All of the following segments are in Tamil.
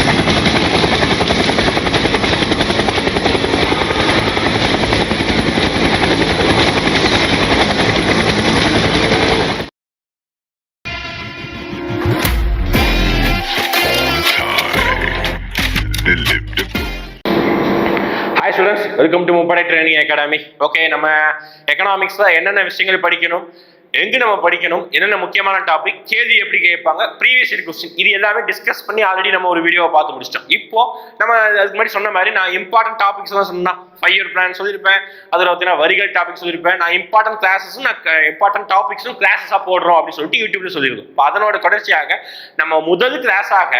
Hi students, welcome to Muppadai Training Academy. Okay, நம்ம எக்கனாமிக்ஸ்ல என்னென்ன விஷயங்கள் படிக்கணும், எங்க நம்ம படிக்கணும், என்னென்ன முக்கியமான டாபிக், கேள்வி எப்படி கேட்பாங்க, ப்ரீவியஸ் இயர் கொஸ்டின், இது எல்லாமே டிஸ்கஸ் பண்ணி ஆல்ரெடி நம்ம ஒரு வீடியோவை பார்த்து முடிச்சிட்டோம். இப்போ நம்ம அதுக்கு முன்னாடி சொன்ன மாதிரி நான் இம்பார்ட்டன்ட் டாபிக்ஸ் தான் சொன்னா 5 இயர் பிளான் சொல்லியிருப்பேன், அதில் பார்த்தீங்கன்னா வரிகள் டாபிக் சொல்லியிருப்பேன், நான் இம்பார்ட்டன்ட் கிளாஸஸும் இம்பார்ட்டன்ட் டாபிக்ஸும் கிளாஸஸாக போடுறோம் அப்படின்னு சொல்லிட்டு யூடியூப்ல சொல்லியிருக்கோம். இப்போ அதனோட தொடர்ச்சியாக நம்ம முதல் கிளாஸாக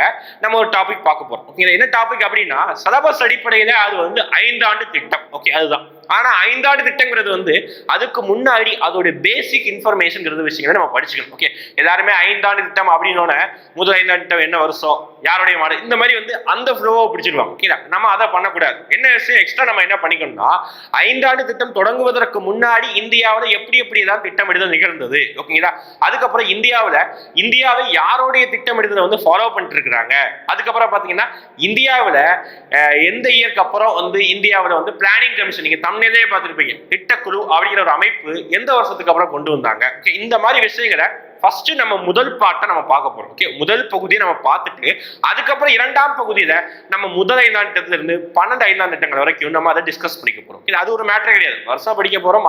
நம்ம ஒரு டாபிக் பார்க்க போறோம். ஓகே, என்ன டாபிக் அப்படின்னா சிலபஸ் அடிப்படையில் அது வந்து 5 ஆண்டு திட்டம். ஓகே, அதுதான். ஆனா 5 ஆண்டு திட்டங்கிறது வந்து அதுக்கு முன்னாடி அதோட பேசிக் இன்ஃபர்மேஷன் விஷயங்களை நம்ம படிச்சுக்கணும். ஓகே, எல்லாருமே 5 ஆண்டு திட்டம் அப்படின்னோட முதல் 5 ஆண்டு திட்டம் என்ன வருஷம், யாருடைய மாடல், இந்த மாதிரி வந்து அந்த ஃப்ளோவை பிடிச்சிருவாங்க. ஓகே, நம்ம அதை பண்ணக்கூடாது. என்ன விஷயம் எக்ஸ்ட்ரா நம்ம என்ன பண்ணிக்கணும்னா 5 ஆண்டு திட்டம் தொடங்குவதற்கு முன்னாடி இந்தியாவில் எப்படி எல்லாம் திட்டமிடுதல் நிகழ்ந்தது. ஓகேங்களா, அதுக்கப்புறம் இந்தியாவை யாருடைய திட்டமிடுதலை வந்து ஃபாலோ பண்ணிட்டு இருக்கிறாங்க, அதுக்கப்புறம் பாத்தீங்கன்னா இந்தியாவில் எந்த இயருக்கு அப்புறம் வந்து இந்தியாவில் வந்து பிளானிங் கமிஷன், நீங்க தமிழ்லேயே பார்த்துருப்பீங்க, திட்டக்குழு அப்படிங்கிற ஒரு அமைப்பு எந்த வருஷத்துக்கு அப்புறம் கொண்டு வந்தாங்க. இந்த மாதிரி விஷயங்களை ஃபர்ஸ்ட் நம்ம முதல் பாட்டை நம்ம பார்க்க போறோம். ஓகே, முதல் பகுதியை நம்ம பார்த்துட்டு அதுக்கப்புறம் 2ஆம் பகுதியில நம்ம முதல் 5ஆம் திட்டத்துல இருந்து 12 5ஆம் திட்டங்கள் வரைக்கும் நம்ம அதை டிஸ்கஸ் பண்ணிக்க போறோம். அது ஒரு மேட்டர் கிடையாது, வருஷம் படிக்க போறோம்,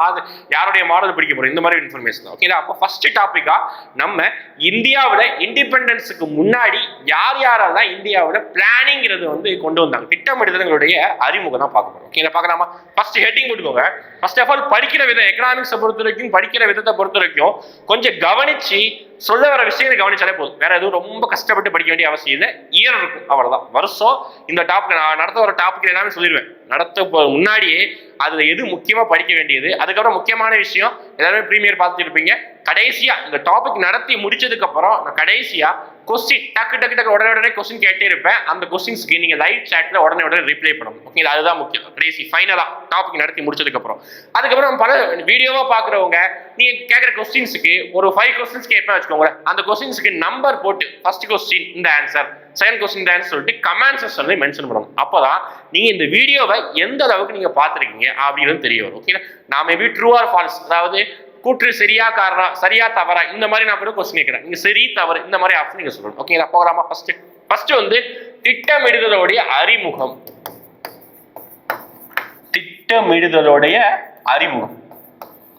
யாருடைய மாடல் படிக்க போறோம், இந்த மாதிரி இன்ஃபர்மேஷன். ஓகே, அப்போ ஃபர்ஸ்ட் டாபிக்கா நம்ம இந்தியாவோட இண்டிபெண்டன்ஸுக்கு முன்னாடி யாரெல்லாம் இந்தியாவோட பிளானிங்கிறது வந்து கொண்டு வந்தாங்க, திட்டமிடுதல்களுடைய அறிமுகம் தான் பார்க்க போறோம். ஓகே, பார்க்கலாமா? ஃபர்ஸ்ட் ஹெட்டிங் போட்டுக்கோங்க. ஃபர்ஸ்ட் ஆஃப் ஆல் படிக்கிற விதம், எக்கனாமிக்ஸை பொறுத்த வரைக்கும் படிக்கிற விதத்தை பொறுத்த வரைக்கும் கொஞ்சம் கவனிச்சு சொல்ல வர விஷயங்களை கவனிச்சாலே போதும். வேற எதுவும் ரொம்ப கஷ்டப்பட்டு படிக்க வேண்டிய அவசியம் இல்லை. இயர் இருக்கும், அவ்வளவுதான். வருஷம் இந்த டாபிக் நான் நடத்த வர டாபிக் எல்லாமே சொல்லிடுவேன். நடத்த முன்னாடியே அதுல எது முக்கியமா படிக்க வேண்டியது, அதுக்கப்புறம் முக்கியமான விஷயம் எல்லாருமே ப்ரீமியர் பார்த்துட்டு இருப்பீங்க. கடைசியா இந்த டாபிக் நடத்தி முடிச்சதுக்கு அப்புறம் நான் கடைசியா கொஸ்டின் டக்கு உடனே கொஸ்டின் கேட்டே இருப்பேன். அந்த கொஸ்டின்ஸ்க்கு நீங்க லைவ் சாட்ல உடனே ரிப்ளை பண்ணணும். ஓகே, அதுதான் முக்கியம். கடைசி ஃபைனலா டாபிக் நடத்தி முடிச்சதுக்கு அப்புறம் அதுக்கப்புறம் பல வீடியோவா பாக்குறவங்க நீங்க கேட்கிற கொஸ்டின்ஸுக்கு ஒரு 5 கொஸ்டின்ஸ் கேட்பேன் வச்சுக்கோங்களேன். அந்த கொஸ்டின்ஸ்க்கு நம்பர் போட்டு ஃபர்ஸ்ட் கொஸ்டின் இந்த ஆன்சர், செகண்ட் கொஸ்டின் இந்த ஆன்சர் சொல்லிட்டு கமெண்ட் செக்ஷன்ல மென்ஷன் பண்ணணும். அப்பதான் நீங்க இந்த வீடியோவை எந்த அளவுக்கு நீங்க பாத்துருக்கீங்க அப்படின்னு தெரிய வரும். ஓகே, நான் மேபி ட்ரூ ஆர் ஃபால்ஸ், அதாவது கூற்று சரியா தவறா, இந்த மாதிரி நான் கூட கொஸ்டின் கேட்கிறேன், நீங்க சரி தவறு இந்த மாதிரி ஆப்ஷன் நீங்க சொல்லணும். ஓகே, போகலாமா? ஃபர்ஸ்ட் வந்து திட்டமிடுதலோடைய அறிமுகம்.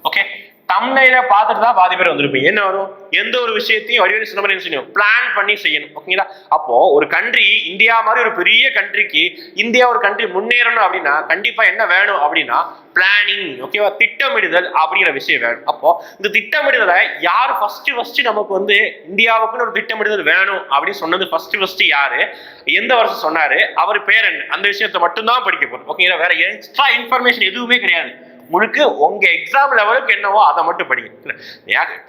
ஓகே, தம்ப்நெயில பார்த்துட்டு தான் பாதி பேர் வந்திருப்பீங்க. என்ன வரும், எந்த ஒரு விஷயத்தையும் வடிவேலு சொன்ன மாதிரி செய்யணும், பிளான் பண்ணி செய்யணும். ஓகேங்களா, அப்போ ஒரு கண்ட்ரி, இந்தியா மாதிரி ஒரு பெரிய கண்ட்ரிக்கு, இந்தியா ஒரு கண்ட்ரி முன்னேறணும் அப்படின்னா கண்டிப்பா என்ன வேணும் அப்படின்னா பிளானிங். ஓகேவா, திட்டமிடுதல் அப்படிங்கிற விஷயம் வேணும். அப்போ இந்த திட்டமிடுதலை யார் ஃபர்ஸ்ட் நமக்கு வந்து இந்தியாவுக்குன்னு ஒரு திட்டமிடுதல் வேணும் அப்படின்னு சொன்னது ஃபர்ஸ்ட் யாரு, எந்த வருஷம் சொன்னாரு, அவர் பேர் என்ன, அந்த விஷயத்தை மட்டும்தான் படிக்க போறோம். ஓகேங்களா, வேற எக்ஸ்ட்ரா இன்ஃபர்மேஷன் எதுவுமே கிடையாது. முழுக்க உங்க எக்ஸாம் லெவலுக்கு என்னவோ அதை மட்டும் படிங்க.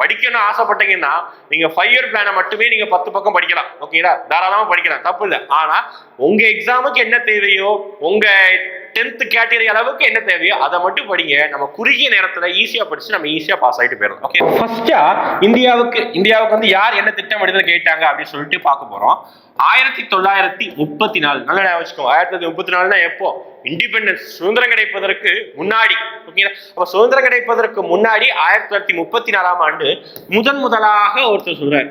படிக்கணும் ஆசைப்பட்டீங்கன்னா நீங்க 5 இயர் பிளானை மட்டுமே நீங்க 10 பக்கம் படிக்கலாம். ஓகேங்களா, தாராளமா படிக்கலாம், தப்பு இல்லை. ஆனா உங்க எக்ஸாமுக்கு என்ன தேவையோ, உங்க 10th கேட்டகரி அளவுக்கு என்ன தேவையோ அதை மட்டும் படிங்க. நம்ம குறுகிய நேரத்துல ஈஸியா படிச்சு நம்ம ஈஸியா பாஸ் ஆயிட்டு போயிடும். ஓகே, ஃபர்ஸ்டா இந்தியாவுக்கு வந்து யார் என்ன திட்டமிடுதல் கேட்டாங்க அப்படின்னு சொல்லிட்டு பார்க்க போறோம். 1934. நல்லா ஞாபகம் வச்சுக்கோங்க. 1934 எப்போ, இண்டிபெண்டன்ஸ், சுதந்திரம் கிடைப்பதற்கு முன்னாடி. ஓகேங்களா, அப்ப சுதந்திரம் கிடைப்பதற்கு முன்னாடி 1934ஆம் ஆண்டு முதலாக ஒருத்தர் சொல்றாரு,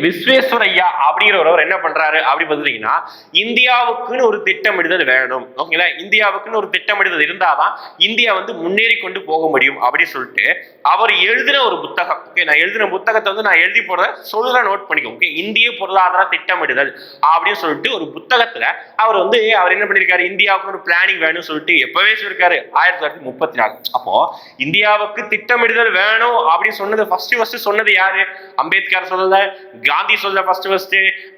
விஸ்வேஸ்வரையா அப்படிங்கிறவர் என்ன பண்றாரு அப்படி பாத்தீங்கன்னா, இந்தியாவுக்குன்னு ஒரு திட்டமிடுதல் வேணும். ஓகேங்களா, இந்தியாவுக்குன்னு ஒரு திட்டமிடுதல் இருந்தாதான் இந்தியா வந்து முன்னேறி கொண்டு போக முடியும் அப்படின்னு சொல்லிட்டு அவர் எழுதின ஒரு புத்தகம். ஓகே, நான் எழுதின புத்தகத்தை வந்து நான் எழுதி போடுற சொல்ல நோட் பண்ணிக்கோ. ஓகே, இந்திய பொருளாதார திட்டமிடுதல் அப்படின்னு சொல்லிட்டு ஒரு புத்தகத்துல அவர் என்ன பண்ணிருக்காரு, இந்தியாவுக்கு ஒரு பிளானிங் வேணும்னு சொல்லிட்டு எப்பவே சொல்லிருக்காரு 1934. அப்போ இந்தியாவுக்கு திட்டமிடுதல் வேணும் அப்படின்னு சொன்னது ஃபர்ஸ்ட் சொன்னது யாரு, அம்பேத்கர் சொல்லல, காந்தி சொல்ல ஃபர்ஸ்ட்,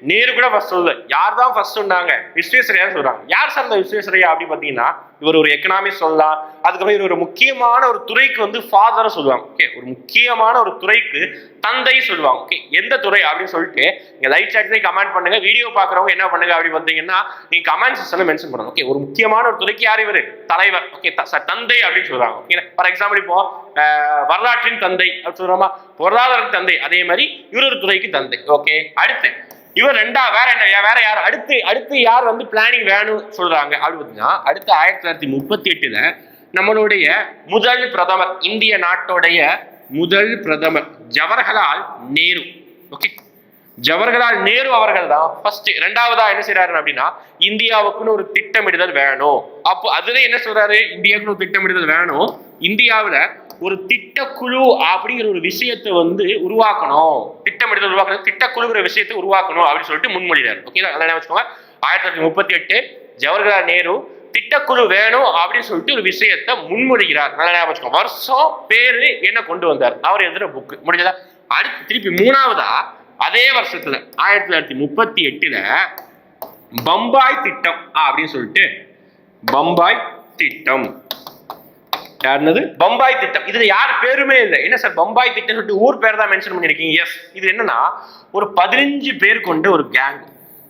நேரு கூட ஃபர்ஸ்ட் சொல்ல. யார் தான் ஃபர்ஸ்ட் சொன்னாங்க, விஸ்வேஸ்வரையா சொல்றாங்க. யார் சார் இந்த விஸ்வேஸ்வரையா அப்படி பாத்தீங்கன்னா இவர் ஒரு எக்கனாமிக்ஸ் சொல்லலாம். அதுக்கப்புறம் இவர் ஒரு முக்கியமான ஒரு துறைக்கு வந்து ஃபாதர் சொல்லுவாங்க. ஓகே, ஒரு முக்கியமான ஒரு துறைக்கு தந்தை சொல்லுவாங்க. ஓகே, எந்த துறை அப்படின்னு சொல்லிட்டு நீங்க லைவ் சாட்லயே கமெண்ட் பண்ணுங்க. வீடியோ பாக்குறவங்க என்ன பண்ணுங்க அப்படி பார்த்தீங்கன்னா நீங்க கமெண்ட் செக்ஷன்ல மென்ஷன் பண்ணுங்க. ஓகே, ஒரு முக்கியமான ஒரு துறைக்கு யார் இவர்? தலைவர். ஓகே, தந்தை அப்படின்னு சொல்றாங்க. ஓகே, ஃபார் எக்ஸாம்பிள் இப்போ வரலாற்றின் தந்தை அப்படின்னு சொல்றோமா, பொருளாதார தந்தை, அதே மாதிரி இவர் ஒரு துறைக்கு தந்தை. ஓகே, அடுத்து இவர் வேற என்ன, வேற யார் அடுத்து யார் வந்து பிளானிங் வேணும் சொல்றாங்க அப்படின்னு பார்த்தீங்கன்னா, அடுத்து 1938 நம்மளுடைய முதல் பிரதமர், இந்திய நாட்டுடைய முதல் பிரதமர் ஜவஹர்லால் நேரு. ஓகே, ஜவஹர்லால் நேரு அவர்கள் தான் ஃபர்ஸ்ட். இரண்டாவதா என்ன செய்யறாரு அப்படின்னா, இந்தியாவுக்குன்னு ஒரு திட்டமிடுதல் வேணும். அப்போ அதுல என்ன சொல்றாரு, இந்தியாவுக்குன்னு ஒரு திட்டமிடுதல் வேணும், இந்தியாவுல ஒரு திட்டக்குழு அப்படிங்கிற ஒரு விஷயத்தை வந்து உருவாக்கணும், திட்டமிடுதல் உருவாக்கணும், திட்டக்குழுங்கிற விஷயத்தை உருவாக்கணும் அப்படின்னு சொல்லிட்டு முன்மொழிறாரு. ஓகே, நல்லா வச்சுக்கோங்க. 1938 ஜவஹர்லால் நேரு திட்டக்குழு வேணும் அப்படின்னு சொல்லிட்டு ஒரு விஷயத்தை முன்மொழிகிறார். நல்லா வச்சுக்கோங்க. வருஷம் பேரு என்ன கொண்டு வந்தார், அவர் எழுதுற புக்கு. முடிஞ்சதா? அடுத்து திருப்பி மூணாவதா அதே வருஷத்துல 1938 பம்பாய் திட்டம் அப்படின்னு சொல்லிட்டு, பம்பாய் திட்டம் யாருனது? பம்பாய் திட்டம். இதுல யார் பேருமே இல்லை. என்ன சார் பம்பாய் திட்டம் சொல்லிட்டு ஊர் பேர் தான் மென்ஷன் பண்ணிருக்கீங்க? எஸ், இது என்னன்னா ஒரு 15 பேர் கொண்ட ஒரு கேங்.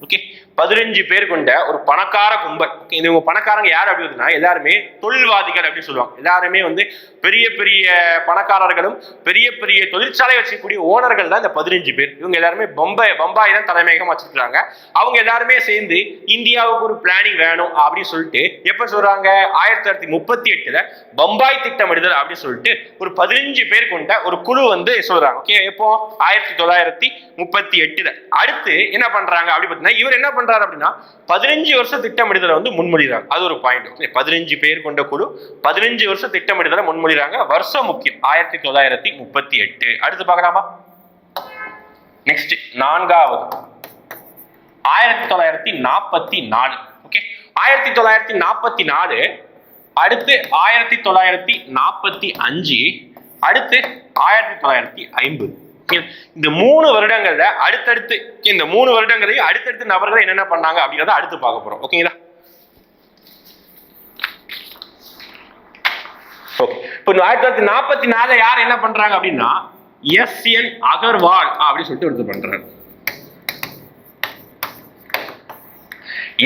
ஓகே, 15 பேர் கொண்ட ஒரு பணக்கார கும்பல். இவங்க பணக்காரங்க யார் அப்படின்னா எல்லாருமே தொழில்வாதிகள் அப்படின்னு சொல்லுவாங்க. எல்லாருமே வந்து பெரிய பெரிய பணக்காரர்களும் பெரிய பெரிய தொழிற்சாலை வச்சுக்கூடிய ஓனர்கள் தான் இந்த 15 பேர். இவங்க எல்லாருமே பம்பாய் தான் தலைமையகம் வச்சிருக்காங்க. அவங்க எல்லாருமே சேர்ந்து இந்தியாவுக்கு ஒரு பிளானிங் வேணும் அப்படின்னு சொல்லிட்டு எப்ப சொல்றாங்க, 1938 பம்பாய் திட்டமிடுதல் அப்படின்னு சொல்லிட்டு ஒரு 15 பேர் கொண்ட ஒரு குழு வந்து சொல்றாங்க. ஓகே, எப்போ 1938. அடுத்து என்ன பண்றாங்க அப்படி பார்த்தீங்கன்னா, இவர் என்ன பண்றாரு அப்படின்னா 15 வருஷம் திட்டமிடுதலை வந்து முன்மொழிறாங்க. அது ஒரு பாயிண்ட். 15 பேர் கொண்ட குழு 15 வருஷம் திட்டமிடுதலை முன்மொழிறாங்க. வருஷம் முக்கியம் 1938. அடுத்து பார்க்கலாமா? நெக்ஸ்ட் நான்காவது 1944. ஓகே, 1944. அடுத்து 1945. அடுத்து 1950. இந்த 3 வருடங்கள்ல அடுத்தடுத்து இந்த 3 வருடங்களையும் அடுத்தடுத்து நபர்கள் என்னென்ன பண்ணாங்க அப்படிங்கறத அடுத்து பார்க்க போறோம். ஓகேங்களா? ஓகே, இப்போ 1944 யார் என்ன பண்றாங்க அப்படின்னா, எஸ்.என். அகர்வால் அப்படின்னு சொல்லிட்டு ஒருத்தர் பண்றாரு.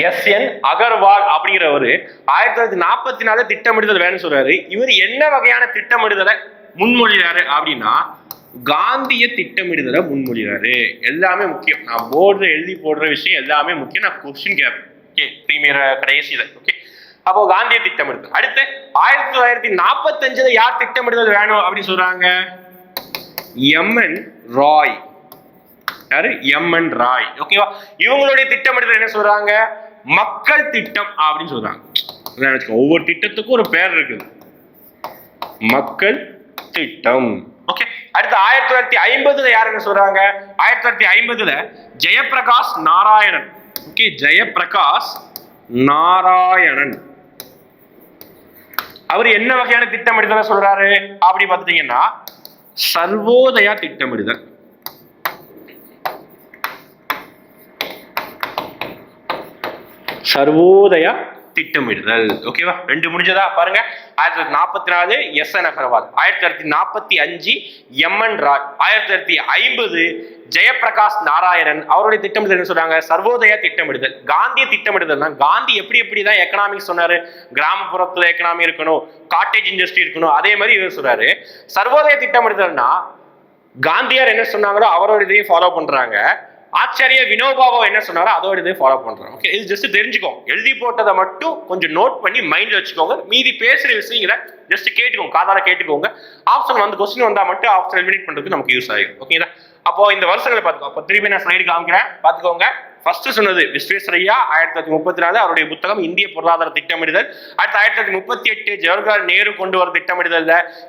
எஸ்.என். அகர்வால் அப்படிங்கிறவரு 1944 திட்டமிடுதல் வேணும்னு சொல்றாரு. இவர் என்ன வகையான திட்டமிடுதலை முன்மொழிறாரு அப்படின்னா, காந்திய திட்டமிடுதலை முன்மொழிறாரு. எல்லாமே முக்கியம். நான் போர்டு எழுதி போடுற விஷயம் எல்லாமே முக்கியம். நான் கொஸ்டின் கேட்பேன். ஓகே, பிரீமியர் கடைசியில. ஓகே, அப்போ காந்திய திட்டமிடுதல். அடுத்து 1945 யார் திட்டமிடுதல் வேணும் அப்படின்னு சொல்றாங்க, எம்.என். ராய். யாரு? எம்.என். ராய். ஓகேவா? இவங்களுடைய திட்டமிடுதல் என்ன சொல்றாங்க, மக்கள் திட்டம் அப்படின்னு சொல்றாங்க. ஒவ்வொரு திட்டத்துக்கும் ஒரு பேர் இருக்குது, மக்கள் திட்டம். ஓகே, அடுத்து 1950 யாருன்னு சொல்றாங்க, 1950 ஜெயப்பிரகாஷ் நாராயணன். ஓகே, ஜெயப்பிரகாஷ் நாராயணன். அவர் என்ன வகையான திட்டமிடுதல் சொல்றாரு அப்படி பார்த்துட்டீங்கன்னா, சர்வோதயா திட்டமிடுதல். சர்வோதயா திட்டமிடுதல். ஓகேவா? 2 முடிஞ்சதா பாருங்க. 1944 எஸ்.என். அகர்வால், 1945 எம்.என். ராய், 1950 ஜெயப்பிரகாஷ் நாராயணன். அவருடைய திட்டமிடுதல் என்ன சொல்றாங்க, சர்வோதயா திட்டமிடுதல். காந்திய திட்டமிடுதல் தான். காந்தி எப்படிதான் எக்கனாமிக்ஸ் சொன்னாரு, கிராமப்புறத்துல எக்கனாமி இருக்கணும், காட்டேஜ் இண்டஸ்ட்ரி இருக்கணும், அதே மாதிரி இவர் சொல்றாரு. சர்வோதய திட்டமிடுதல்னா காந்தியார் என்ன சொன்னாங்களோ அவரோட இதையும் ஃபாலோ பண்றாங்க. ஆச்சாரிய வினோபாவா என்ன சொன்னாரோ அதோட இதை ஃபாலோ பண்றோம். ஓகே, இது ஜஸ்ட் தெரிஞ்சுக்கோங்க. எழுதி போட்டதை மட்டும் கொஞ்சம் நோட் பண்ணி மைண்ட்ல வச்சுக்கோங்க. மீதி பேசுற விஷயங்களை ஜஸ்ட் கேட்டுக்கோங்க, காதால கேட்டுக்கோங்க. ஆப்ஷன் வந்து கொஸ்டின் வந்தா மட்டும் ஆப்ஷன் எலிமினேட் பண்றதுக்கு நமக்கு யூஸ் ஆகும். ஓகேங்களா? அப்போ இந்த வருஷங்களை பார்த்துக்கோ. அப்போ திருப்பி நான் ஸ்லைடு காமிக்கிறேன், பார்த்துக்கோங்க. ஃபர்ஸ்ட் சொன்னது விஸ்வேஸ்வரய்யா 1934 அவருடைய புத்தகம் இந்திய பொருளாதார திட்டமிடுதல். அடுத்து 1938 ஜவஹர்லால் நேரு கொண்டு வர திட்டமிடுதல்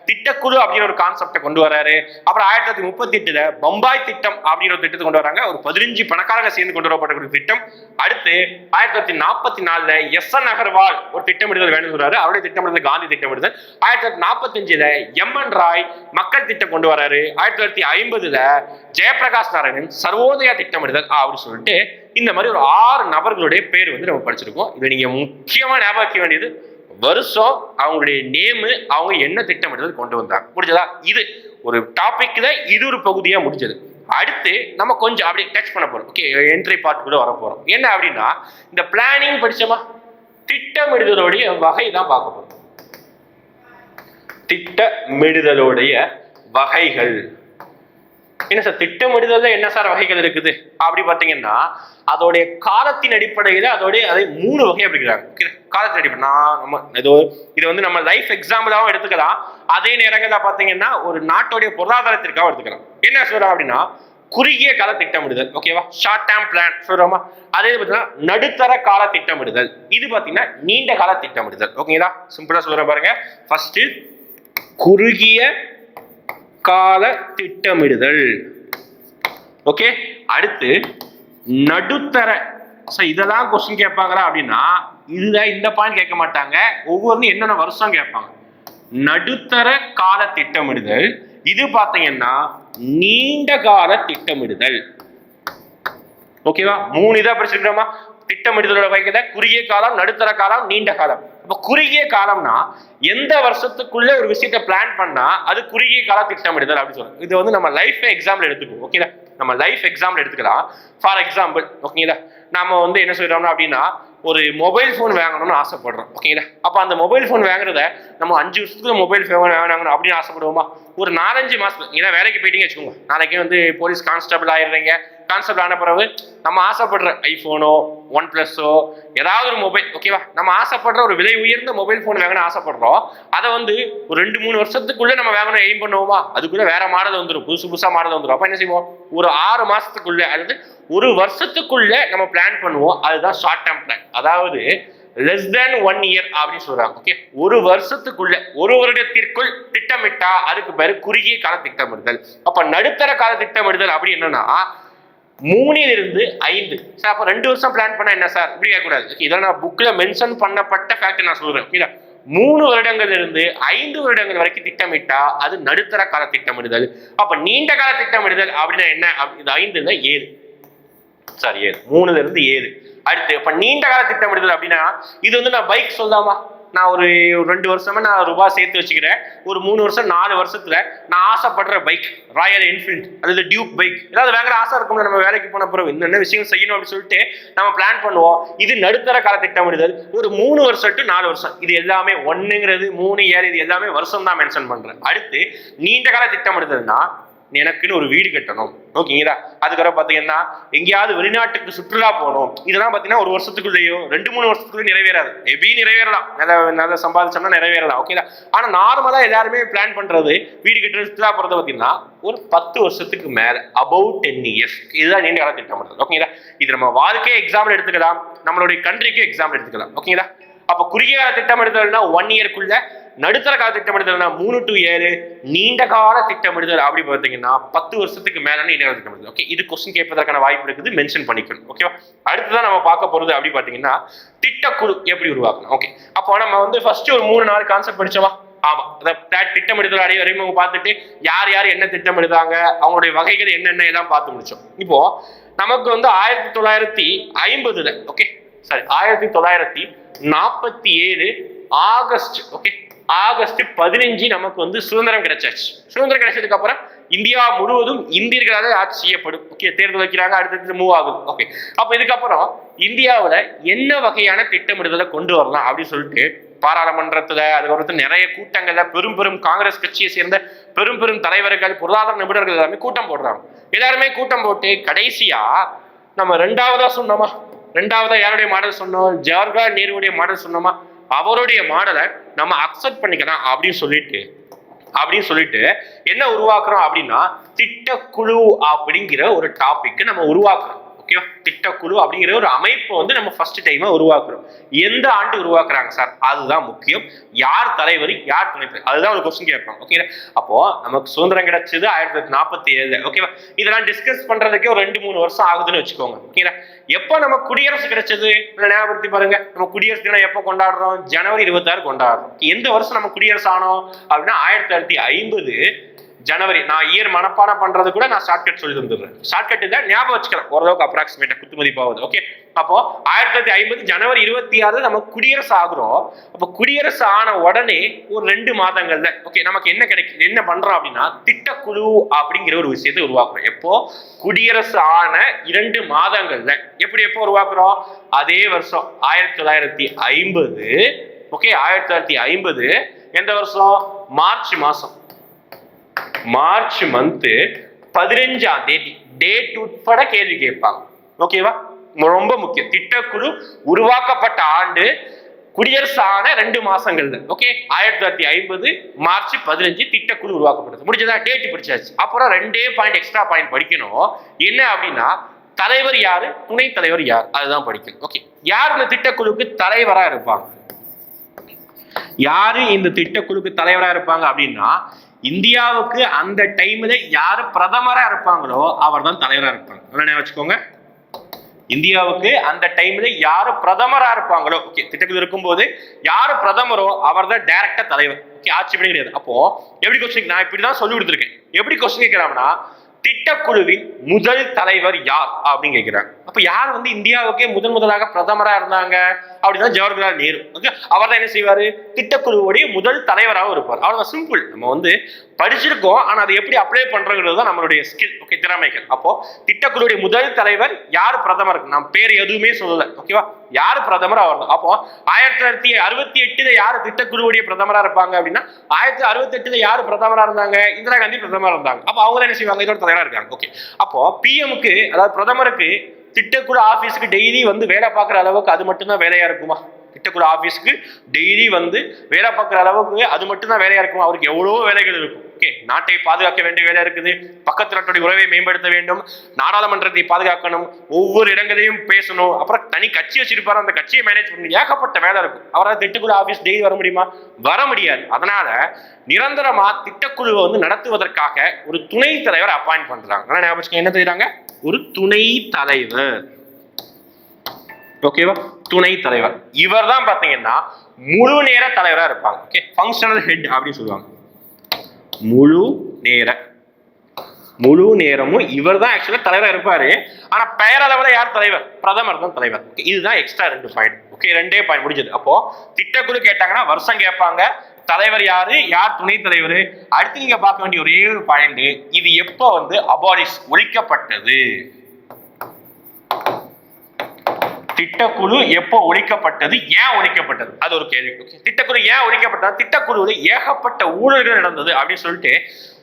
திட்டக்குழு அப்படிங்கிற ஒரு கான்செப்டை கொண்டு வராரு. அப்புறம் 1938 பம்பாய் திட்டம் அப்படிங்கிற ஒரு திட்டத்தை கொண்டு வராங்க. ஒரு 15 பணக்காரங்க சேர்ந்து கொண்டு வரப்பட்ட ஒரு திட்டம். அடுத்து 1944 எஸ்.என். அகர்வால் ஒரு திட்டமிடுதல் வேணும் சொல்றாரு. அவருடைய திட்டமிடுதல் காந்தி திட்டமிடுதல். 1945 எம்.என். ராய் மக்கள் திட்டம் கொண்டு வராரு. 1950 ஜெயப்பிரகாஷ் நாராயணன் சர்வோதயா திட்டமிடுதல் அப்படின்னு சொல்லிட்டு இந்த மாதிரி ஒரு 6 நபர்களுடைய பேர் வந்து நம்ம படிச்சிருக்கோம். இதை நீங்க முக்கியமா ஞாபகம் வைக்க வேண்டியது, வருஷம், அவங்களுடைய நேமு, அவங்க என்ன திட்டமிடுதல் கொண்டு வந்தாங்க. முடிஞ்சதா? இது ஒரு டாபிக்ல இது ஒரு பகுதியா முடிஞ்சது. அடுத்து நம்ம கொஞ்சம் அப்படியே டச் பண்ண போறோம். ஓகே, என்ட்ரி பார்ட்டுக்குள்ள வர போறோம். என்ன அப்படின்னா, இந்த பிளானிங் படிச்சோமா, திட்டமிடுதலுடைய வகை தான் பார்க்க போறோம். திட்டமிடுதலுடைய வகைகள் என்ன சார்? திட்டமிடுதல்ல என்ன சார் வகைகள் இருக்குது அப்படி பாத்தீங்கன்னா, அதோடைய காலத்தின் அடிப்படையில அதோடைய அதை 3 வகையா பிரிக்கிறாங்க. காலத்தின் அடிப்படை நம்ம இது வந்து நம்ம லைஃப் எக்ஸாம்பிளாவும் எடுத்துக்கலாம். அதே நேரங்கள்ல பாத்தீங்கன்னா ஒரு நாட்டுடைய பொருளாதாரத்திற்காக எடுத்துக்கலாம். என்ன சொல்றோம் அப்படின்னா, குறுகிய கால திட்டமிடுதல், ஓகேவா, ஷார்ட் டேர்ம் பிளான் சொல்றோமா. அதே பார்த்தீங்கன்னா நடுத்தர கால திட்டமிடுதல், இது பாத்தீங்கன்னா நீண்ட கால திட்டமிடுதல். ஓகேங்களா, சிம்பிளா சொல்றேன் பாருங்க. ஃபர்ஸ்ட் குறுகிய கால திட்டமிடுதல். ஓகே, அடுத்து நடுத்தர. இதெல்லாம் கொஸ்டின் கேட்பாங்களா அப்படின்னா, இதுதான் இந்த பாயிண்ட் கேட்க மாட்டாங்க. ஒவ்வொரு என்னென்ன வருஷம் கேட்பாங்க. நடுத்தர கால திட்டமிடுதல், இது பாத்தீங்கன்னா நீண்ட கால திட்டமிடுதல். ஓகேவா, 3 இதா படிச்சிருக்கோமா. திட்டமிடுதலோட வகையில குறுகிய காலம், நடுத்தர காலம், நீண்ட காலம். இப்ப குறுகிய காலம்னா எந்த வருஷத்துக்குள்ள ஒரு விஷயத்தை பிளான் பண்ணா அது குறுகிய கால திட்டமிடுதல் அப்படின்னு சொல்றோம். இது வந்து நம்ம லைஃப் எக்ஸாம்பிள் எடுத்துக்குவோம். ஓகேங்களா, நம்ம லைஃப் எக்ஸாம்பிள் எடுத்துக்கலாம். ஃபார் எக்ஸாம்பிள், ஓகேங்களா, நாம வந்து என்ன சொல்றோம்னா அப்படின்னா, ஒரு மொபைல் போன் வாங்கணும்னு ஆசைப்படுறோம். ஓகேங்களா, அப்ப அந்த மொபைல் போன் வாங்குறத நம்ம 5 வருஷத்துக்கு மொபைல் போன் வாங்கணும் அப்படின்னு ஆசைப்படுவோமா? ஒரு 4-5 மாசத்துல, ஏன்னா வேலைக்கு போயிட்டீங்க வச்சுக்கோங்க, நாளைக்கு வந்து போலீஸ் கான்ஸ்டபிள் ஆயிடுறீங்க. கான்செப்ட் ஆன பிறகு நம்ம ஆசைப்படுற ஐபோனோ, ஒன் பிளஸோ, ஏதாவது ஒரு மொபைல், ஓகேவா, நம்ம ஆசைப்படுற ஒரு விலை உயர்ந்த மொபைல் போன் வாங்கணும் ஆசைப்படுறோம். அதை வந்து ஒரு 2-3 வருஷத்துக்குள்ள நம்ம வாங்கணும் எய்ம் பண்ணுவோமா? அதுக்குள்ள வேற மாடல் வந்துடும், புதுசா மாடல் வந்துடும். அப்ப என்ன செய்வோம், ஒரு 6 மாசத்துக்குள்ள அல்லது ஒரு வருஷத்துக்குள்ள நம்ம பிளான் பண்ணுவோம். அதுதான் ஷார்ட் டேர்ம் பிளான். அதாவது லெஸ் தேன் 1 இயர் அப்படின்னு சொல்றாங்க. ஓகே, ஒரு வருஷத்துக்குள்ள, ஒரு வருடத்திற்குள் திட்டமிட்டா அதுக்கு பேரு குறுகிய கால திட்டமிடுதல். அப்ப நடுத்தர கால திட்டமிடுதல் அப்படி என்னன்னா 3 to 5 சார். அப்ப 2 வருஷம் பிளான் பண்ணா என்ன சார் இப்படி கேட்கக்கூடாது. இதெல்லாம் நான் புக்ல மென்ஷன் பண்ணப்பட்ட ஃபேக்ட் நான் சொல்றேன். ஓகே, 3 வருடங்கள்ல இருந்து 5 வருடங்கள் வரைக்கும் திட்டமிட்டா அது நடுத்தர கால திட்டமிடுதல். அப்ப நீண்ட கால திட்டமிடுதல் அப்படின்னா என்ன? இது 5 7 சாரி 7, 3 to 7. அடுத்து இப்ப நீண்ட கால திட்டமிடுதல் அப்படின்னா, இது வந்து நான் பைக் சொல்லாமா, நான் ஒரு 2 வருஷமா நான் ரூபாய் சேர்த்து வச்சுக்கிறேன். ஒரு 3 வருஷம் 4 வருஷத்துல நான் ஆசைப்படுற பைக் ராயல் என்ஃபீல்ட் அல்லது டியூக் பைக் ஏதாவது வாங்குற ஆசை இருக்கும்ல. நம்ம வேலைக்கு போன பிறகு என்னென்ன விஷயம் செய்யணும் அப்படின்னு சொல்லிட்டு நம்ம பிளான் பண்ணுவோம். இது நடுத்தர கால திட்டமிடுதல். ஒரு 3 வருஷம் to 4 வருஷம், இது எல்லாமே 1ங்கிறது 3 7 இது எல்லாமே வருஷம் தான் மென்ஷன் பண்றேன். அடுத்து நீண்ட கால திட்டமிடுதல்னா, எனக்குன்னு ஒரு வீடு கட்டணும். ஓகேங்களா, அதுக்கப்புறம் பாத்தீங்கன்னா எங்கேயாவது வெளிநாட்டுக்கு சுற்றுலா போகணும். இதெல்லாம் பாத்தீங்கன்னா ஒரு வருஷத்துக்குள்ளேயோ 2-3 வருஷத்துக்குள்ளே நிறைவேறாது. மேபி நிறைவேறலாம், நல்லா சம்பாதிச்சோம்னா நிறைவேறலாம். ஓகேங்களா, ஆனா நார்மலா எல்லாருமே பிளான் பண்றது வீடு கட்டுறது சுற்றுலா போறத பாத்தீங்கன்னா ஒரு 10 வருஷத்துக்கு மேல, அபவ் 10 இயர்ஸ். இதுதான் நீண்ட கால திட்டமிடுதல். ஓகேங்களா, இது நம்ம வாழ்க்கையை எக்ஸாம்பிள் எடுத்துக்கலாம், நம்மளுடைய கண்ட்ரிக்கு எக்ஸாம்பிள் எடுத்துக்கலாம். ஓகேங்களா, அப்ப குறுகிய கால திட்டமிடுதல்னா 1 இயர்க்குள்ள, நடுத்தர கால திட்டமிடுதல்னா 3 to 7, நீண்ட கால திட்டமிடுதல் அப்படி பார்த்தீங்கன்னா 10 வருஷத்துக்கு மேல நீண்ட கால திட்டமிடுதல். ஓகே, இது கொஸ்டின் கேட்பதற்கான வாய்ப்பு இருக்குது, மென்ஷன் பண்ணிக்கணும். ஓகேவா, அடுத்ததான் நம்ம பார்க்க போறது அப்படி பார்த்தீங்கன்னா திட்டக்குழு எப்படி உருவாக்கணும். ஓகே, அப்போ நம்ம வந்து ஃபர்ஸ்ட் ஒரு 3-4 கான்செப்ட் படிச்சோமா. ஆமா, திட்டமிடுதல் அறிமுகம் பார்த்துட்டு யார் யார் என்ன திட்டமிடுதாங்க, அவங்களுடைய வகைகள் என்னென்ன எல்லாம் பார்த்து முடிச்சோம். இப்போ நமக்கு வந்து 1950 okay sorry 1947 August, okay, August 15 நமக்கு வந்து சுதந்திரம் கிடைச்சாச்சு. சுதந்திரம் கிடைச்சதுக்கு அப்புறம் இந்தியா முழுவதும் இந்தியர்களால ஆட்சி செய்யப்படும். ஓகே, தேர்தல் வைக்கிறாங்க, அடுத்தது மூவ் ஆகுது. ஓகே, அப்ப இதுக்கப்புறம் இந்தியாவில என்ன வகையான திட்டமிடுதலை கொண்டு வரலாம் அப்படின்னு சொல்லிட்டு பாராளுமன்றத்துல, அதுக்கப்புறம் நிறைய கூட்டங்கள்ல பெரும் காங்கிரஸ் கட்சியை சேர்ந்த பெரும் தலைவர்கள், பொருளாதார நிபுணர்கள் எல்லாமே கூட்டம் போடுறாங்க. எல்லாருமே கூட்டம் போட்டு கடைசியா நம்ம 2வதா சொன்னோமா, 2வதா யாருடைய மாடல் சொன்னோம், ஜவஹர்லால் நேருடைய மாடல் சொன்னோமா, அவருடைய மாடலை நம்ம அக்செப்ட் பண்ணிக்கலாம் அப்படின்னு சொல்லிட்டு என்ன உருவாக்குறோம் அப்படின்னா திட்டக்குழு அப்படிங்கிற ஒரு டாபிக் நம்ம உருவாக்குறோம். ஓகேவா, திட்டக்குழு அப்படிங்கிற ஒரு அமைப்பை வந்து நம்ம ஃபர்ஸ்ட் டைமா உருவாக்குறோம். எந்த ஆண்டு உருவாக்குறாங்க சார், அதுதான் முக்கியம். யார் தலைவர், யார் துணை தலைவர், அதுதான் ஒரு கொஸ்டின் கேட்பாங்க. ஓகே, அப்போ நமக்கு சுதந்திரம் கிடைச்சது 1947. ஓகேவா, இதெல்லாம் டிஸ்கஸ் பண்றதுக்கே ஒரு 2-3 வருஷம் ஆகுதுன்னு வச்சுக்கோங்க. ஓகேங்களா, எப்போ நம்ம குடியரசு கிடைச்சது ஞாபகப்படுத்தி பாருங்க. நம்ம குடியரசு தினம் எப்போ கொண்டாடுறோம், ஜனவரி 26 கொண்டாடுறோம். எந்த வருஷம் நம்ம குடியரசு ஆனோம் அப்படின்னா 1950 ஜனவரி. நான் இயர் மனப்பாடம் பண்றது கூட நான் ஷார்ட்கட் சொல்லி தந்துடுறேன். ஷார்ட்கட் தான் ஞாபகம் வச்சுக்கலாம், ஓரளவுக்கு அப்ராக்சிமேட்டா குத்து மதிப்பாகுது. ஓகே, அப்போ 1950 ஜனவரி 26 நம்ம குடியரசு ஆகுறோம். அப்போ குடியரசு ஆன உடனே ஒரு 2 மாதங்கள்ல ஓகே நமக்கு என்ன கிடைக்குது, என்ன பண்றோம் அப்படின்னா திட்டக்குழு அப்படிங்கிற ஒரு விஷயத்தை உருவாக்குறோம். எப்போ குடியரசு ஆன 2 மாதங்கள்ல எப்போ உருவாக்குறோம், அதே வருஷம் 1950 ஓகே 1950 எந்த வருஷம், மார்ச் மாசம், மார்ச் மந்த் 15ஆம் தேதி டேட் உட்பட கேள்வி கேட்பாங்க. ஓகேவா, ரொம்ப முக்கியம். திட்டக்குழு உருவாக்கப்பட்ட ஆண்டு குடியரசு ஆன 2 மாசங்கள்ல ஓகே 1950 மார்ச் 15 திட்டக்குழு உருவாக்கப்பட்டது. முடிஞ்சதா, டேட் படிச்சாச்சு. அப்புறம் 2 பாயிண்ட் எக்ஸ்ட்ரா பாயிண்ட் படிக்கணும். என்ன அப்படின்னா தலைவர் யாரு, துணை தலைவர் யார், அதுதான் படிக்கணும். ஓகே, யார் இந்த திட்டக்குழுக்கு தலைவரா இருப்பாங்க, யாரு இந்த திட்டக்குழுக்கு தலைவரா இருப்பாங்க அப்படின்னா இந்தியாவுக்கு அந்த டைம்ல யாரு பிரதமரா இருப்பாங்களோ அவர் தான் தலைவரா இருப்பாங்க. என்ன வச்சுக்கோங்க, இந்தியாவுக்கு அந்த டைம்ல யாரு பிரதமரா இருப்பாங்களோ ஓகே திட்டக்குழு இருக்கும்போது யாரு பிரதமரோ அவர் தான் டைரக்டா தலைவர். ஓகே, ஆட்சி பண்ணி கிடையாது. அப்போ எப்படி கொஸ்டின், நான் இப்படிதான் சொல்லி கொடுத்துருக்கேன். எப்படி கொஸ்டின் கேட்கிறாங்கன்னா திட்டக்குழுவின் முதல் தலைவர் யார் அப்படின்னு கேட்கிறாங்க. அப்ப யார் வந்து இந்தியாவுக்கே முதலாக பிரதமரா இருந்தாங்க அப்படின்னா ஜவஹர்லால் நேரு. ஓகே, அவர் தான் என்ன செய்வாரு, திட்டக்குழுவுடைய முதல் தலைவராகவும் இருப்பார். அவ்வளவு சிம்பிள். நம்ம வந்து படிச்சிருக்கோம், ஆனா அதை எப்படி அப்ளை பண்றதுங்கிறது தான் நம்மளுடைய ஸ்கில். ஓகே, திறமைகள். அப்போ திட்டக்குழுவுடைய முதல் தலைவர் யார் பிரதமர், நம்ம பேர் எதுவுமே சொல்லல. ஓகேவா, யாரு பிரதமர் அவர் தான். அப்போ 1968 யாரு திட்டக்குழுவுடைய பிரதமரா இருப்பாங்க அப்படின்னா 1968 யாரு பிரதமரா இருந்தாங்க, இந்திரா காந்தி பிரதமரா இருந்தாங்க. அப்போ அவங்க என்ன செய்வாங்க, இதோட தலைவரா இருக்காங்க. ஓகே, அப்போ பிஎம்க்கு அதாவது பிரதமருக்கு திட்டக்குழு ஆபீஸ்க்கு டெய்லி வந்து வேலை பார்க்குற அளவுக்கு அது மட்டும்தான் வேலையா இருக்குமா, திட்டக்குழு ஆபீஸ்க்கு டெய்லி வந்து வேலை பார்க்குற அளவுக்கு அது மட்டும்தான் வேலையா இருக்குமா, அவருக்கு எவ்வளவோ வேலைகள் இருக்கும். ஓகே, நாட்டை பாதுகாக்க வேண்டிய வேலை இருக்குது, பக்கத்து நாட்டுடைய உறவை மேம்படுத்த வேண்டும், நாடாளுமன்றத்தை பாதுகாக்கணும், ஒவ்வொரு இடங்களையும் பேசணும், அப்புறம் தனி கட்சி வச்சிருப்பாரு, அந்த கட்சியை மேனேஜ் பண்ணி ஏகப்பட்ட வேலை இருக்கும். அவரால் திட்டக்குழு ஆபீஸ் டெய்லி வர முடியுமா, வர முடியாது. அதனால நிரந்தரமா திட்டக்குழுவை வந்து நடத்துவதற்காக ஒரு துணை தலைவர் அப்பாயிண்ட் பண்றாங்க. என்ன செய்யறாங்க, ஒரு துணை தலைவர். ஓகேவா, துணை தலைவர். இவர் தான் பாத்தீங்கன்னா முழு நேர தலைவரா இருப்பாங்க. ஓகே, ஃபங்க்ஷனல் ஹெட் அப்படின்னு சொல்லுவாங்க. முழு நேரமும் இவர் தான் ஆக்சுவலா தலைவரா இருப்பாரு. ஆனா பெயரளவுல யார் தலைவர், பிரதமர் தான் தலைவர். இதுதான் எக்ஸ்ட்ரா 2 பாயிண்ட். ஓகே, 2 பாயிண்ட் முடிஞ்சது. அப்போ திட்டக்குழு கேட்டாங்கன்னா வருஷம் கேட்பாங்க, தலைவர் யாரு, யார் துணை தலைவர். அடுத்து நீங்க பார்க்க வேண்டிய ஒரே ஒரு பாயிண்ட், இது எப்போ வந்து அபாலிஷ் ஒழிக்கப்பட்டது, திட்டக்குழு எப்போ ஒழிக்கப்பட்டது, ஏன் ஒழிக்கப்பட்டது, அது ஒரு கேள்வி. திட்டக்குழு ஏன் ஒழிக்கப்பட்டது, திட்டக்குழுவில் ஏகப்பட்ட ஊழல்கள் நடந்தது அப்படின்னு சொல்லிட்டு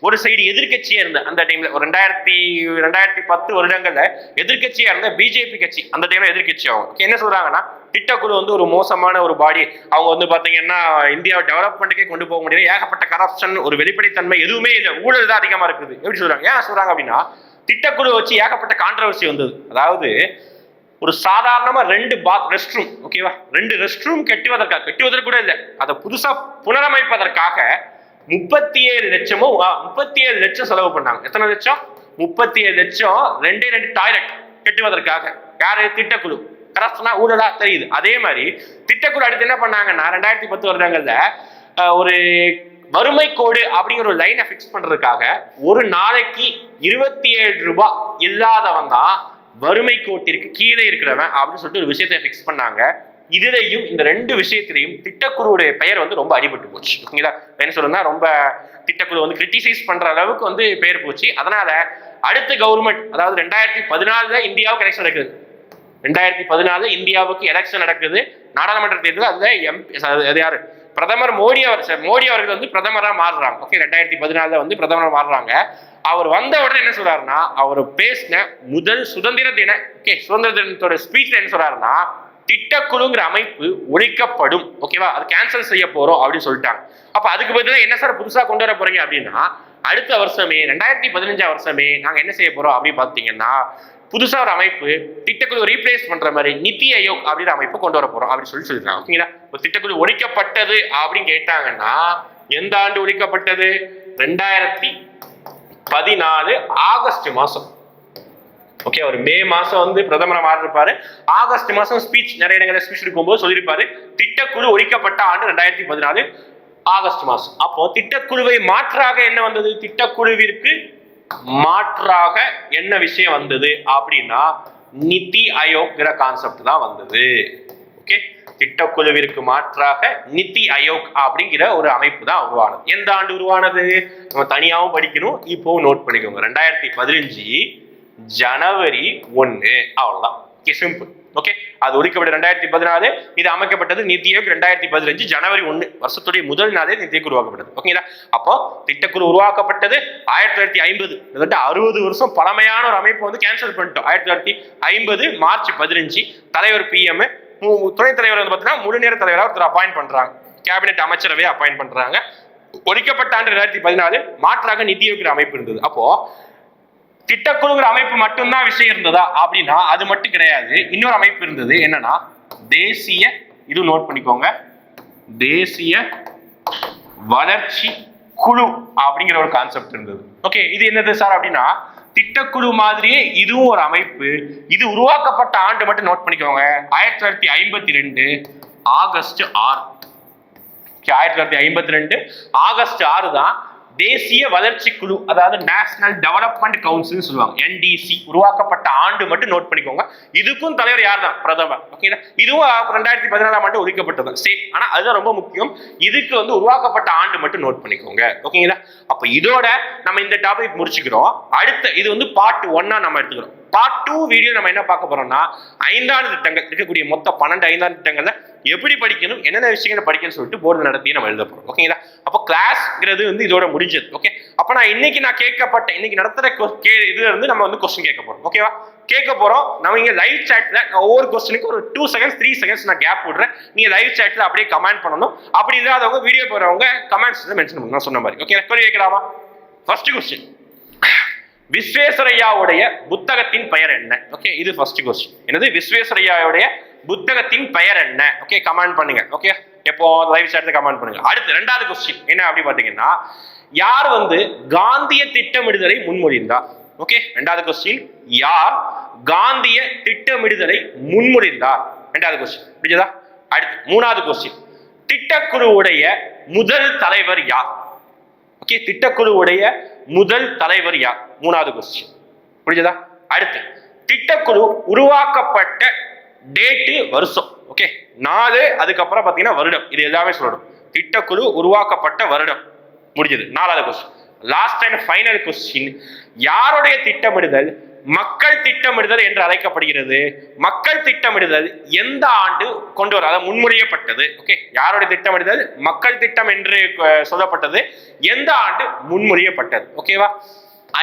ஒரு சைடு எதிர்கட்சியா இருந்த அந்த டைம்ல ஒரு 2010 வருடங்கள்ல எதிர்கட்சியா இருந்த பிஜேபி கட்சி அந்த டைம்ல எதிர்கட்சி ஆகும். என்ன சொல்றாங்கன்னா திட்டக்குழு வந்து ஒரு மோசமான ஒரு பாடி, அவங்க வந்து பாத்தீங்கன்னா இந்தியாவை டெவலப்மெண்ட்டுக்கே கொண்டு போக முடியாது, ஏகப்பட்ட கரப்ஷன், ஒரு வெளிப்படைத்தன்மை எதுவுமே இல்லை, ஊழல் தான் அதிகமா இருக்குது. எப்படி சொல்றாங்க, ஏன் சொல்றாங்க அப்படின்னா திட்டக்குழு வச்சு ஏகப்பட்ட கான்ட்ரவர்சி வந்தது. அதாவது ஒரு சாதாரணமா 2 ரெஸ்ட் ரூம், ஓகேவா, 2 ரெஸ்ட் ரூம் கட்டுவதற்கு கூட இல்லை, அதை புதுசா புனரமைப்பதற்காக 37 லட்சம் செலவு பண்ணாங்க. எத்தனை லட்சம், 37 லட்சம் 2 டாய்லெட் கட்டுவதற்காக. யாரு, திட்டக்குழு. கரப்ஷனா ஊழலா தெரியுது. அதே மாதிரி திட்டக்குழு அடுத்து என்ன பண்ணாங்கன்னா 2010 வருடங்கள்ல ஒரு வறுமை கோடு அப்படிங்கிற ஒரு லைனை பிக்ஸ் பண்றதுக்காக ஒரு நாளைக்கு 27 ரூபாய் இல்லாதவன் தான் வறுமை கோட்டிற்கு கீழே இருக்கிறவன் அப்படின்னு சொல்லிட்டு ஒரு விஷயத்தை பிக்ஸ் பண்ணாங்க. இதுலையும் இந்த 2 விஷயத்திலையும் திட்டக்குழுவுடைய பெயர் வந்து ரொம்ப அடிபட்டு போச்சு. ஓகேங்களா, என்ன சொல்றேன்னா ரொம்ப திட்டக்குழு வந்து கிரிட்டிசைஸ் பண்ற அளவுக்கு வந்து பெயர் போச்சு. அதனால அடுத்த கவர்மெண்ட், அதாவது 2014 இந்தியாவுக்கு எலெக்ஷன் நடக்குது. 2014 இந்தியாவுக்கு எலெக்ஷன் நடக்குது, நாடாளுமன்ற தேர்தல். அதுல யாரு, பிரதமர் மோடி அவர்கள் வந்து பிரதமரா மாறுறாங்க. ஓகே, 2014 வந்து பிரதமர் மாறுறாங்க. அவர் வந்த உடனே என்ன சொல்றாருன்னா, அவர் பேசின முதல் சுதந்திர தினத்தோட ஸ்பீச்ல என்ன சொல்றாருன்னா, திட்டக்குழுங்கிற அமைப்பு ஒழிக்கப்படும், ஓகேவா, அது கேன்சல் செய்ய போறோம் அப்படின்னு சொல்லிட்டாங்க. அப்ப அதுக்கு பதிலாக என்ன சார் புதுசா கொண்டு வர போறீங்க அப்படின்னா, அடுத்த வருஷமே 2015 வருஷமே நாங்க என்ன செய்ய போறோம் அப்படின்னு பாத்தீங்கன்னா புதுசா ஒரு அமைப்பு திட்டக்குழு ரீப்ளேஸ் பண்ற மாதிரி நித்தி ஆயோக் அப்படின்ற அமைப்பு கொண்டு வர போறோம் அப்படின்னு சொல்லிருக்காங்க. ஓகேங்களா, திட்டக்குழு ஒழிக்கப்பட்டது அப்படின்னு கேட்டாங்கன்னா எந்த ஆண்டு ஒழிக்கப்பட்டது, 2014 ஆகஸ்ட் மாசம். ஓகே, அவர் மே மாசம் வந்து பிரதமரை மாறி இருப்பாரு, ஆகஸ்ட் மாசம் ஸ்பீச் நிறைய இடங்களில் ஸ்பீச் இருக்கும்போது சொல்லியிருப்பாரு திட்டக்குழு ஒழிக்கப்பட்ட ஆண்டு 2014 ஆகஸ்ட் மாசம். அப்போ திட்டக்குழுவை மாற்றாக என்ன வந்தது, திட்டக்குழுவிற்கு மாற்றாக என்ன விஷயம் வந்தது அப்படின்னா நிதி ஆயோக்ங்கிற கான்செப்ட் தான் வந்தது. ஓகே, திட்டக்குழுவிற்கு மாற்றாக நிதி ஆயோக் அப்படிங்கிற ஒரு அமைப்பு தான் உருவானது. எந்த ஆண்டு உருவானது? நம்ம தனியாகவும் படிக்கணும், இப்போ நோட் பண்ணிக்கோங்க. 2015 ஜனவரி 1. அவ்வளவுதான். Okay, simple. ஓகே, அது ஒதுக்கப்பட்ட 2014. இது அமைக்கப்பட்டது நிதி ஆயோக் 2015 ஜனவரி 1 வருஷத்துடைய முதல் நாளே நிதி ஆயோக் உருவாக்கப்பட்டது. ஓகேங்களா? அப்போ திட்டக்குழு உருவாக்கப்பட்டது 1950. 60 வருஷம் பழமையான ஒரு அமைப்பு வந்து கேன்சல் பண்ணிட்டோம். 1950 மார்ச் 15 தலைவர் PM, துணைத் தலைவர் வந்து பார்த்தீங்கன்னா முழு நேர தலைவராக ஒருத்தர் அப்பாயிண்ட் பண்றாங்க. கேபினெட் அமைச்சரவை அப்பாயிண்ட் பண்றாங்க. ஒதுக்கப்பட்ட ஆண்டு 2014. மாற்றாக நிதி ஆயோக் அமைப்பு இருந்தது. அப்போ திட்டக்குழுங்கிற அமைப்பு மட்டும்தான் விஷயம் இருந்ததா அப்படின்னா அது மட்டும் கிடையாது. இன்னொரு அமைப்பு இருந்தது. என்னன்னா தேசிய, இது நோட் பண்ணிக்கோங்க, தேசிய வளர்ச்சி குழு அப்படிங்கிற ஒரு கான்செப்ட் இருந்தது. ஓகே, இது என்னது சார் அப்படின்னா திட்டக்குழு மாதிரியே இதுவும் ஒரு அமைப்பு. இது உருவாக்கப்பட்ட ஆண்டு மட்டும் நோட் பண்ணிக்கோங்க, 1952 ஆகஸ்ட் 6. 1952 ஆகஸ்ட் 6 தான் தேசிய வளர்ச்சி குழு, அதாவது நேஷனல் டெவலப்மெண்ட் கவுன்சில் சொல்லுவாங்க, NDC உருவாக்கப்பட்ட ஆண்டு மட்டும் நோட் பண்ணிக்கோங்க. இதுக்கும் தலைவர் யார் தான்? பிரதமர். ஓகேங்களா? இதுவும் 2014 ஆண்டு ஒதுக்கப்பட்டது. சேம். ஆனா அதுதான் ரொம்ப முக்கியம். இதுக்கு வந்து உருவாக்கப்பட்ட ஆண்டு மட்டும் நோட் பண்ணிக்கோங்க. ஓகேங்களா? அப்ப இதோட நம்ம இந்த டாபிக் முடிச்சுக்கிறோம். அடுத்த இது வந்து பார்ட் 1 நம்ம எடுத்துக்கிறோம். பார்ட் 2 வீடியோ நம்ம என்ன பார்க்க போறோம்னா 5ஆண்டு திட்டங்கள் இருக்கக்கூடிய மொத்த 12 5ஆண்டு திட்டங்கள்ல எப்படி படிக்கணும், என்னென்ன விஷயங்களை படிக்கணும்னு சொல்லிட்டு போர்டு நடத்தி நம்ம எழுத போறோம். ஓகேங்களா? அப்போ கிளாஸ்ங்கிறது வந்து இதோட முடிஞ்சது. ஓகே, அப்ப நான் இன்னைக்கு இன்னைக்கு நடத்துற இதுல இருந்து நம்ம வந்து கொஸ்டின் கேட்க போறோம். ஓகேவா? கேட்க போறோம். நம்ம இங்க லைவ் சாட்ல ஒவ்வொரு கொஸ்டினுக்கு ஒரு 2 செகண்ட்ஸ் 3 செகண்ட்ஸ் நான் கேப் விடுறேன். நீங்க லைவ் சாட்ல அப்படியே கமெண்ட் பண்ணணும். அப்படி இல்லாதவங்க வீடியோ போறவங்க கமெண்ட்ஸ்ல மென்ஷன் பண்ணுங்க, நான் சொன்ன மாதிரி. ஓகே, கேள்வி கேட்கலாமா? ஃபர்ஸ்ட் கொஸ்டின், விஸ்வேஸ்வரய்யாவுடைய புத்தகத்தின் பெயர் என்ன? ஓகே, இது ஃபர்ஸ்ட் கொஸ்டின். என்னது? விஸ்வேஸ்வரய்யாவுடைய புத்தகத்தின் பெயர் என்ன? ஓகே, கமெண்ட் பண்ணுங்க. ஓகே, எப்போ லைவ் சாட்ல கமெண்ட் பண்ணுங்க. அடுத்து 2வது கொஸ்டின் என்ன அப்படி பாத்தீங்கன்னா யார் வந்து காந்திய திட்டமிடுதலை முன்மொழிந்தார்? ஓகே, 2வது கொஸ்டின், யார் காந்திய திட்டமிடுதலை முன்மொழிந்தார்? 2வது கொஸ்டின். புரியுதா? அடுத்து 3வது கொஸ்டின், திட்டக்குழுவுடைய முதல் தலைவர் யார்? ஓகே, திட்டக்குழுவுடைய முதல் தலைவர் யார்? 3வது கொஸ்டின். புரியுதா? அடுத்து திட்டக்குழு உருவாக்கப்பட்ட டேட்டு, வருஷம். ஓகே, 4, அதுக்கப்புறம் பாத்தீங்கன்னா வருடம். இது எல்லாமே சொல்லணும். திட்டக்குழு உருவாக்கப்பட்ட வருடம். முடிஞ்சது. 4வது question. Last and final question, யாருடைய திட்டமிடுதல் மக்கள் திட்டமிடுதல் என்று அழைக்கப்படுகிறது? மக்கள் திட்டமிடுதல் எந்த ஆண்டு கொண்டு வர முன்மொழியப்பட்டது? ஓகே, யாருடைய திட்டமிடுதல் மக்கள் திட்டம் என்று சொல்லப்பட்டது, எந்த ஆண்டு முன்மொழியப்பட்டது? ஓகேவா?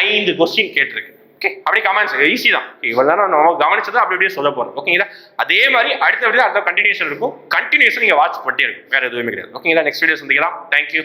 5 கொஸ்டின் கேட்டிருக்கு. ஓகே, அப்படி கமெண்ட்ஸ் ஈஸி தான். இவ்வளவு நம்ம கவனிச்சதை அப்படி அப்படியே சொல்ல போறோம். ஓகேங்களா? அதே மாதிரி அடுத்த வீடியோ அடுத்த கண்டினியூஷன் இருக்கும். கண்டினியூஷன் நீங்க வாட்ச் பண்ணிட்டே இருக்கும், வேற எதுவுமே கிடையாது. ஓகேங்களா? நெக்ஸ்ட் வீடியோ சந்திக்கலாம். தேங்க்யூ.